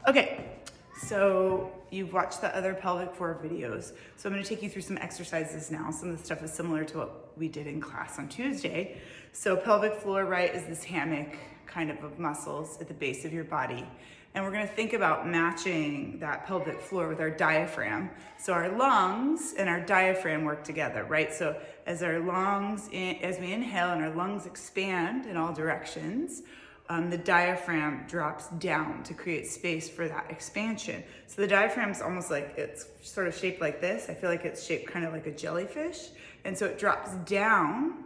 Okay, so you've watched the other pelvic floor videos. So I'm gonna take you through some exercises now. Some of the stuff is similar to what we did in class on Tuesday. So pelvic floor, right, is this hammock kind of muscles at the base of your body. And we're gonna think about matching that pelvic floor with our diaphragm. So our lungs and our diaphragm work together, right? So as we inhale and our lungs expand in all directions, the diaphragm drops down to create space for that expansion. So the diaphragm is almost like, it's sort of shaped like this. I feel like it's shaped kind of like a jellyfish. And so it drops down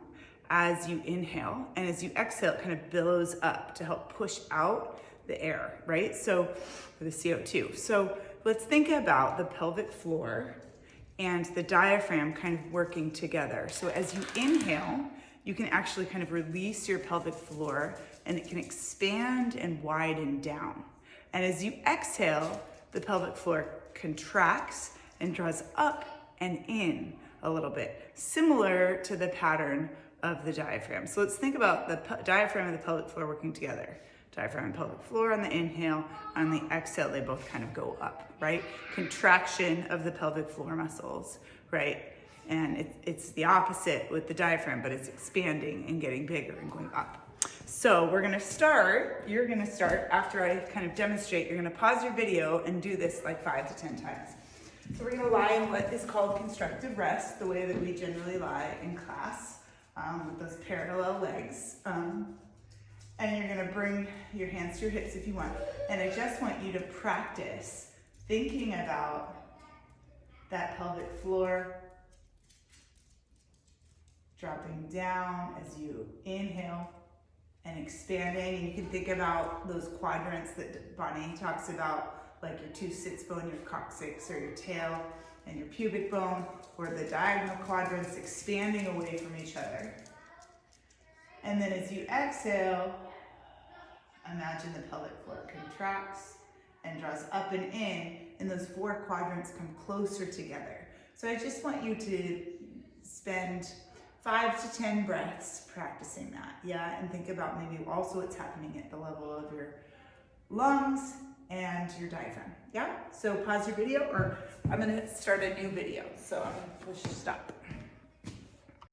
as you inhale, and as you exhale, it kind of billows up to help push out the air, right? So, for the CO2. So let's think about the pelvic floor and the diaphragm kind of working together. So as you inhale, you can actually kind of release your pelvic floor and it can expand and widen down. And as you exhale, the pelvic floor contracts and draws up and in a little bit, similar to the pattern of the diaphragm. So let's think about the diaphragm and the pelvic floor working together. Diaphragm and pelvic floor on the inhale, on the exhale, they both kind of go up, right? Contraction of the pelvic floor muscles, right? And it's the opposite with the diaphragm, but it's expanding and getting bigger and going up. So you're gonna start after I kind of demonstrate, you're gonna pause your video and do this like 5 to 10 times. So we're gonna lie in what is called constructive rest, the way that we generally lie in class, with those parallel legs. And you're gonna bring your hands to your hips if you want. And I just want you to practice thinking about that pelvic floor dropping down as you inhale and expanding. And you can think about those quadrants that Bonnie talks about, like your 2 sits bone, your coccyx, or your tail and your pubic bone, or the diagonal quadrants expanding away from each other. And then as you exhale, imagine the pelvic floor contracts and draws up and in, and those 4 quadrants come closer together. So I just want you to spend 5 to 10 breaths practicing that, yeah? And think about maybe also what's happening at the level of your lungs and your diaphragm, yeah? So pause your video, or I'm gonna start a new video. So I'm gonna push stop.